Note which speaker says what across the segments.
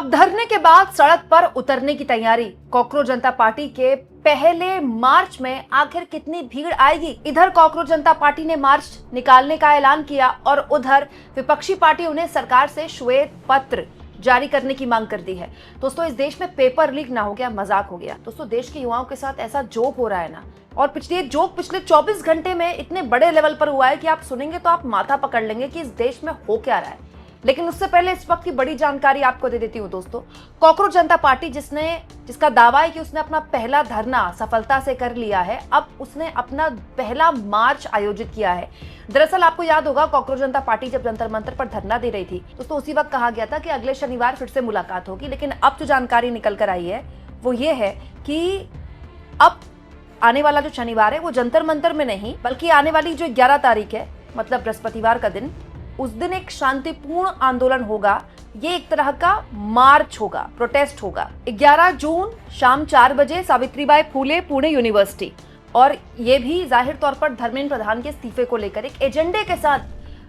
Speaker 1: अब धरने के बाद सड़क पर उतरने की तैयारी। कॉकरोच जनता पार्टी के पहले मार्च में आखिर कितनी भीड़ आएगी। इधर कॉकरोच जनता पार्टी ने मार्च निकालने का ऐलान किया और उधर विपक्षी पार्टियों ने सरकार से श्वेत पत्र जारी करने की मांग कर दी है। दोस्तों, इस देश में पेपर लीक ना हो गया, मजाक हो गया। दोस्तों, देश के युवाओं के साथ ऐसा जोक हो रहा है ना, और पिछले 24 घंटे में इतने बड़े लेवल पर हुआ है कि आप सुनेंगे तो आप माथा पकड़ लेंगे कि इस देश में हो क्या रहा है। लेकिन उससे पहले इस वक्त की बड़ी जानकारी आपको दे देती हूँ दोस्तों। कॉकरोच जनता पार्टी जिसका दावा है कि उसने अपना पहला धरना सफलता से कर लिया है, अब उसने अपना पहला मार्च आयोजित किया है। दरअसल आपको याद होगा, कॉकरोच जनता पार्टी जब जंतर मंतर पर धरना दे रही थी दोस्तों, उसी वक्त कहा गया था कि अगले शनिवार फिर से मुलाकात होगी। लेकिन अब जो जानकारी निकल कर आई है वो ये है कि अब आने वाला जो शनिवार है वो जंतर मंतर में नहीं, बल्कि आने वाली जो 11 तारीख है, मतलब बृहस्पतिवार का दिन, उस दिन एक शांतिपूर्ण आंदोलन होगा। ये एक तरह का मार्च होगा, प्रोटेस्ट होगा। 11 जून शाम 4 बजे सावित्रीबाई फूले पुणे यूनिवर्सिटी, और ये भी जाहिर तौर पर धर्मेंद्र प्रधान के इस्तीफे को लेकर एक एजेंडे के साथ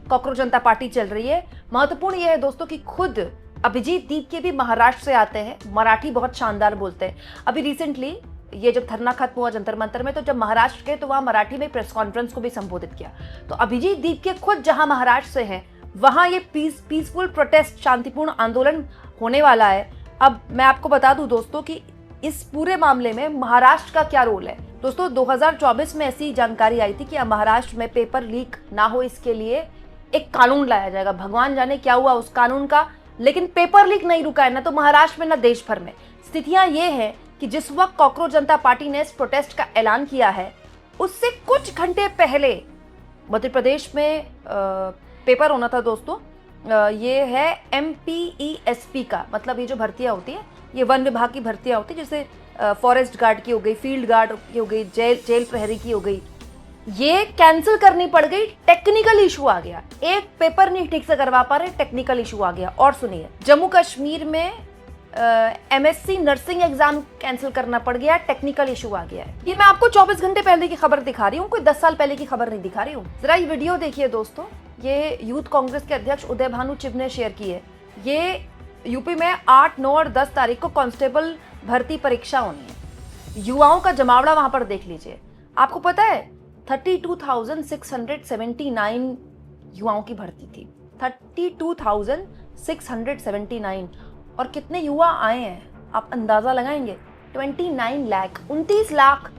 Speaker 1: कॉकरोच जनता पार्टी चल रही है। महत्वपूर्ण यह है दोस्तों कि खुद अभिजीत दीप भी महाराष्ट्र से आते हैं, मराठी बहुत शानदार बोलते हैं। अभी रिसेंटली ये जब धरना खत्म हुआ जंतर मंतर में, तो जब महाराष्ट्र के, तो वहां मराठी में प्रेस कॉन्फ्रेंस को भी संबोधित किया। तो अभिजीत दीप के खुद जहां महाराष्ट्र से हैं, वहां ये पीसफुल प्रोटेस्ट, शांतिपूर्ण आंदोलन होने वाला है। अब मैं आपको बता दूं दोस्तों कि इस पूरे मामले में महाराष्ट्र का क्या रोल है। दोस्तों, 2024 में ऐसी जानकारी आई थी कि महाराष्ट्र में पेपर लीक ना हो, इसके लिए एक कानून लाया जाएगा। भगवान जाने क्या हुआ उस कानून का, लेकिन पेपर लीक नहीं रुका है, ना तो महाराष्ट्र में ना देश भर में। स्थितियां ये है कि जिस वक्त कॉकरोच जनता पार्टी ने इस प्रोटेस्ट का ऐलान किया है, उससे कुछ घंटे पहले मध्य प्रदेश में पेपर होना था दोस्तों। ये है MPESP का, मतलब ये जो भर्तियां होती है, ये वन विभाग की भर्तियां होती है, जैसे फॉरेस्ट गार्ड की हो गई, फील्ड गार्ड की हो गई, जेल प्रहरी की हो गई। ये कैंसिल करनी पड़ गई, टेक्निकल इशू आ गया। एक पेपर नहीं ठीक से करवा पा रहे, टेक्निकल इशू आ गया। और सुनिए, जम्मू कश्मीर में MSc नर्सिंग एग्जाम कैंसिल करना पड़ गया, टेक्निकल इशू आ गया है। ये मैं आपको 24 घंटे पहले की खबर दिखा रही हूँ, कोई 10 साल पहले की खबर नहीं दिखा रही हूँ। जरा ये वीडियो देखिए दोस्तों, ये यूथ कांग्रेस के अध्यक्ष उदय भानु चिब ने शेयर की है। ये यूपी में 8, 9 और 10 तारीख को कांस्टेबल भर्ती परीक्षा होनी है। युवाओं का जमावड़ा वहां पर देख लीजिए। आपको पता है 32,679 युवाओं की भर्ती थी, 32,679। और कितने युवा आए हैं आप अंदाजा लगाएंगे? 29 लाख, 29 लाख।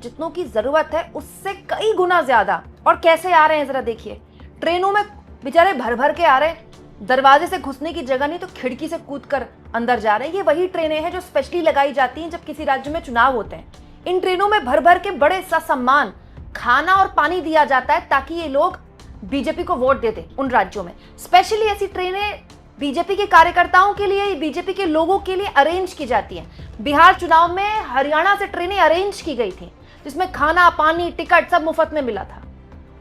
Speaker 1: जितनों की जरूरत है उससे कई गुना ज्यादा। और कैसे आ रहे हैं जरा देखिए, ट्रेनों में बेचारे भर भर के आ रहे हैं, दरवाजे से घुसने की जगह नहीं तो खिड़की से कूदकर अंदर जा रहे हैं। ये वही ट्रेनें हैं जो स्पेशली लगाई जाती हैं जब किसी राज्य में चुनाव होते हैं। इन ट्रेनों में भर भर के बड़े ससम्मान खाना और पानी दिया जाता है ताकि ये लोग बीजेपी को वोट दे दें उन राज्यों में। स्पेशली ऐसी ट्रेनें बीजेपी के कार्यकर्ताओं के लिए, बीजेपी के लोगों के लिए अरेंज की जाती हैं। बिहार चुनाव में हरियाणा से ट्रेनें अरेंज की गई थी, जिसमें खाना, पानी, टिकट सब मुफ्त में मिला था।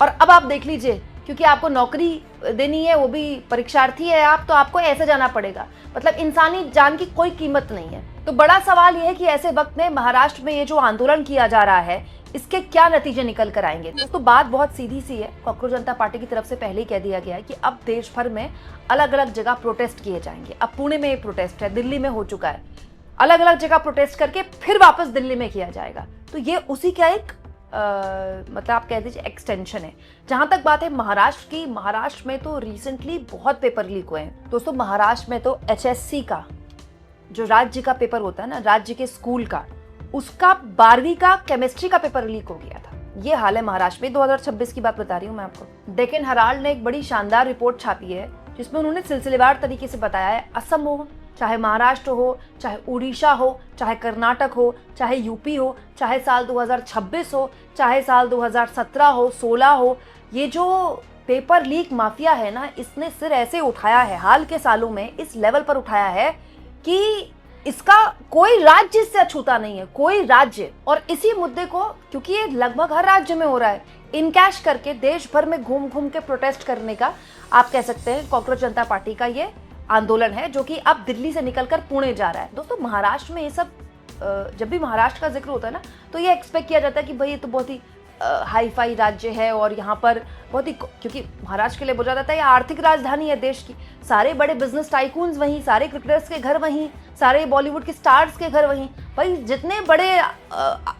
Speaker 1: और अब आप देख लीजिए, क्योंकि आपको नौकरी देनी है, वो भी परीक्षार्थी है आप, तो आपको ऐसे जाना पड़ेगा। मतलब इंसानी जान की कोई कीमत नहीं है। तो बड़ा सवाल यह है कि ऐसे वक्त में महाराष्ट्र में ये जो आंदोलन किया जा रहा है, इसके क्या नतीजे निकल कर आएंगे। तो बात बहुत सीधी सी है। कॉकरोच जनता पार्टी की तरफ से पहले ही कह दिया गया है कि अब देश भर में अलग अलग जगह प्रोटेस्ट किए जाएंगे। अब पुणे में ये प्रोटेस्ट है, दिल्ली में हो चुका है, अलग अलग जगह प्रोटेस्ट करके फिर वापस दिल्ली में किया जाएगा। तो ये उसी का एक मतलब आप कह दीजिए एक्सटेंशन है। जहां तक बात है महाराष्ट्र की, महाराष्ट्र में तो रिसेंटली बहुत पेपर लीक हुए हैं दोस्तों। महाराष्ट्र में तो HSC का जो राज्य का पेपर होता है ना, राज्य के स्कूल का, उसका 12वीं का केमिस्ट्री का पेपर लीक हो गया था। ये हाल है महाराष्ट्र में। 2026 की बात बता रही हूँ मैं आपको। डेक्कन हेराल्ड ने एक बड़ी शानदार रिपोर्ट छापी है, जिसमें उन्होंने सिलसिलेवार तरीके से बताया है, असम हो, चाहे महाराष्ट्र हो, चाहे उड़ीसा हो, चाहे कर्नाटक हो, चाहे यूपी हो, चाहे साल 2026 हो, चाहे साल 2017 हो, 16 हो, ये जो पेपर लीक माफिया है ना, इसने सिर ऐसे उठाया है हाल के सालों में, इस लेवल पर उठाया है कि इसका कोई राज्य इससे अछूता नहीं है, कोई राज्य। और इसी मुद्दे को, क्योंकि ये लगभग हर राज्य में हो रहा है, इनकैश करके देश भर में घूम घूम के प्रोटेस्ट करने का, आप कह सकते हैं, कॉकरोच जनता पार्टी का ये आंदोलन है, जो कि अब दिल्ली से निकलकर पुणे जा रहा है। दोस्तों, महाराष्ट्र में ये सब, जब भी महाराष्ट्र का जिक्र होता है ना, तो ये एक्सपेक्ट किया जाता है कि भाई ये तो बहुत ही हाई फाई राज्य है और यहाँ पर बहुत ही, क्योंकि महाराष्ट्र के लिए बोला जाता है ये आर्थिक राजधानी है देश की, सारे बड़े बिजनेस टाइकून्स वहीं, सारे क्रिकेटर्स के घर वहीं, सारे बॉलीवुड के स्टार्स के घर वहीं, भाई जितने बड़े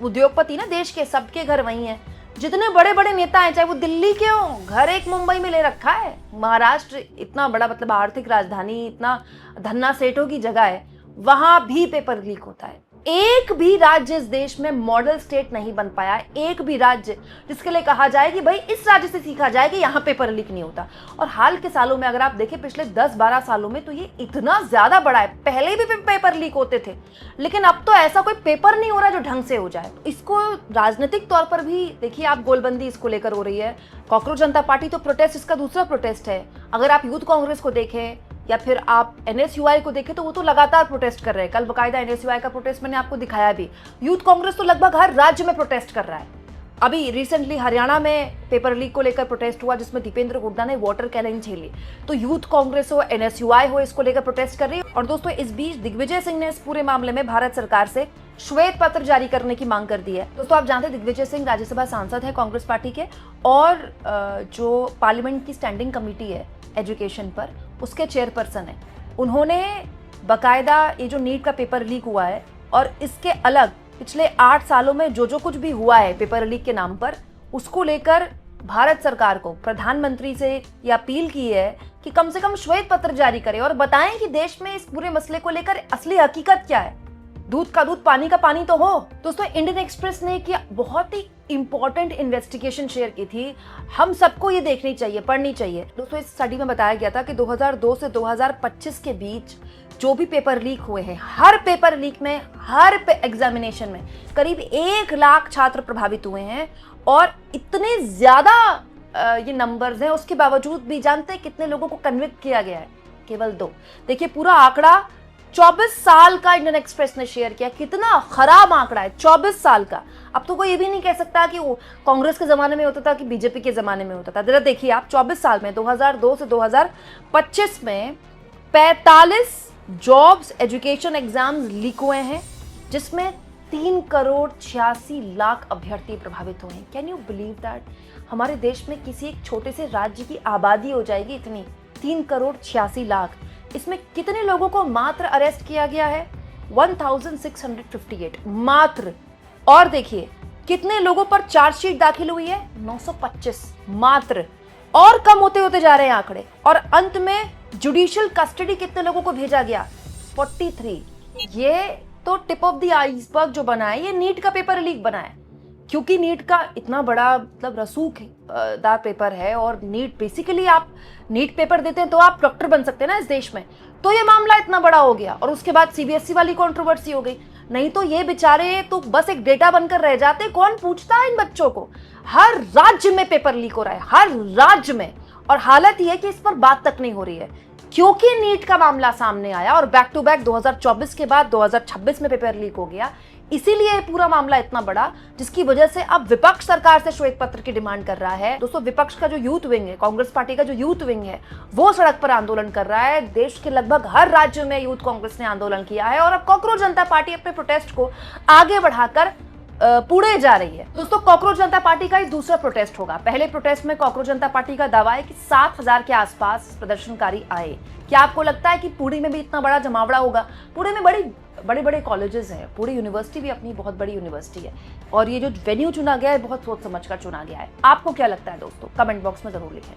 Speaker 1: उद्योगपति ना देश के, सबके घर वहीं हैं। जितने बड़े बड़े नेता हैं, चाहे वो दिल्ली के हों, घर एक मुंबई में ले रखा है। महाराष्ट्र इतना बड़ा मतलब आर्थिक राजधानी, इतना धन्ना सेठों की जगह है, वहां भी पेपर लीक होता है। एक भी राज्य इस देश में मॉडल स्टेट नहीं बन पाया, एक भी राज्य जिसके लिए कहा जाए कि भाई इस राज्य से सीखा जाए कि यहाँ पेपर लीक नहीं होता। और हाल के सालों में अगर आप देखें, पिछले 10-12 सालों में, तो ये इतना ज्यादा बड़ा है। पहले भी पेपर लीक होते थे, लेकिन अब तो ऐसा कोई पेपर नहीं हो रहा जो ढंग से हो जाए। इसको राजनीतिक तौर पर भी देखिए आप, गोलबंदी इसको लेकर हो रही है। कॉकरोच जनता पार्टी तो प्रोटेस्ट, इसका दूसरा प्रोटेस्ट है। अगर आप यूथ कांग्रेस को देखें या फिर आप NSUI को देखें तो वो तो लगातार प्रोटेस्ट कर रहे हैं। कल बकायदा NSUI का प्रोटेस्ट मैंने आपको दिखाया भी। यूथ कांग्रेस तो लगभग हर राज्य में प्रोटेस्ट कर रहा है। अभी रिसेंटली हरियाणा में पेपर लीक को लेकर प्रोटेस्ट हुआ, जिसमें दीपेंद्र हुड्डा ने वाटर कैनन झेली। तो यूथ कांग्रेस हो, NSUI हो, इसको लेकर प्रोटेस्ट कर रही है। और दोस्तों, इस बीच दिग्विजय सिंह ने इस पूरे मामले में भारत सरकार से श्वेत पत्र जारी करने की मांग कर दी है। दोस्तों, आप जानते हैं दिग्विजय सिंह राज्यसभा सांसद है कांग्रेस पार्टी के, और जो पार्लियामेंट की स्टैंडिंग कमेटी है एजुकेशन पर, उसके चेयरपर्सन है। उन्होंने बकायदा ये जो नीट का पेपर लीक हुआ है और इसके अलग पिछले 8 सालों में जो कुछ भी हुआ है पेपर लीक के नाम पर, उसको लेकर भारत सरकार को, प्रधानमंत्री से ये अपील की है कि कम से कम श्वेत पत्र जारी करें और बताएं कि देश में इस पूरे मसले को लेकर असली हकीकत क्या है। दूध का दूध, पानी का पानी तो हो। दोस्तों, इंडियन एक्सप्रेस ने एक बहुत ही इंपॉर्टेंट इन्वेस्टिगेशन शेयर की थी, हम सबको ये देखनी चाहिए, पढ़नी चाहिए। दोस्तों, इस स्टडी में बताया गया था कि 2002 से 2025 के बीच जो भी पेपर लीक हुए हैं, हर पेपर लीक में, हर एग्जामिनेशन में करीब 1 लाख छात्र प्रभावित हुए हैं। और इतने ज्यादा ये नंबर्स हैं, उसके बावजूद भी जानते हैं कितने लोगों को कन्विक्ट किया गया है? केवल 2। देखिए, पूरा आंकड़ा 24 साल का इंडियन एक्सप्रेस ने शेयर किया। कितना खराब आंकड़ा है, 24 साल का। अब तो कोई ये भी नहीं कह सकता कि वो कांग्रेस के जमाने में होता था कि बीजेपी के जमाने में होता था। जरा देखिए आप, 24 साल में, 2002 से 2025 में 45 जॉब्स एजुकेशन एग्जाम्स लीक हुए हैं, जिसमें 3,86,00,000 अभ्यर्थी प्रभावित हुए हैं। Can you believe that? हमारे देश में किसी एक छोटे से राज्य की आबादी हो जाएगी इतनी, 3,86,00,000। इसमें कितने लोगों को मात्र अरेस्ट किया गया है? 1658 मात्र। और देखिए कितने लोगों पर चार्जशीट दाखिल हुई है? 925 मात्र। और कम होते होते जा रहे हैं आंकड़े। और अंत में जुडिशियल कस्टडी कितने लोगों को भेजा गया? 43। ये तो टिप ऑफ द आइसबर्ग जो बना है, ये नीट का पेपर लीक बना है। क्योंकि नीट का इतना बड़ा मतलब रसूखदार पेपर है, और नीट बेसिकली, आप नीट पेपर देते हैं तो आप डॉक्टर बन सकते हैं ना इस देश में। तो ये मामला इतना बड़ा हो गया, और उसके बाद CBSE वाली कंट्रोवर्सी हो गई। नहीं तो ये बेचारे तो बस एक डेटा बनकर रह जाते। कौन पूछता है इन बच्चों को? हर राज्य में पेपर लीक हो रहा है, हर राज्य में। और हालत यह है कि इस पर बात तक नहीं हो रही है, क्योंकि नीट का मामला सामने आया और बैक टू बैक 2024 के बाद 2026 में पेपर लीक हो गया। इसीलिए पूरा मामला इतना बड़ा, जिसकी वजह से अब विपक्ष सरकार से श्वेत पत्र की डिमांड कर रहा है। दोस्तों, विपक्ष का जो यूथ विंग है, कांग्रेस पार्टी का जो यूथ विंग है, वो सड़क पर आंदोलन कर रहा है। देश के लगभग हर राज्य में यूथ कांग्रेस ने आंदोलन किया है, और अब कॉकरोच जनता पार्टी अपने प्रोटेस्ट को आगे बढ़ाकर पुणे जा रही है। दोस्तों, कॉकरोच जनता पार्टी का ही दूसरा प्रोटेस्ट होगा। पहले प्रोटेस्ट में कॉकरोच जनता पार्टी का दावा है कि 7,000 के आसपास प्रदर्शनकारी आए। क्या आपको लगता है कि पुणे में भी इतना बड़ा जमावड़ा होगा? पुणे में बड़े बड़े कॉलेजेस हैं, पुणे यूनिवर्सिटी भी अपनी बहुत बड़ी यूनिवर्सिटी है, और ये जो वेन्यू चुना गया है बहुत सोच समझ कर चुना गया है। आपको क्या लगता है दोस्तों? कमेंट बॉक्स में जरूर लिखें।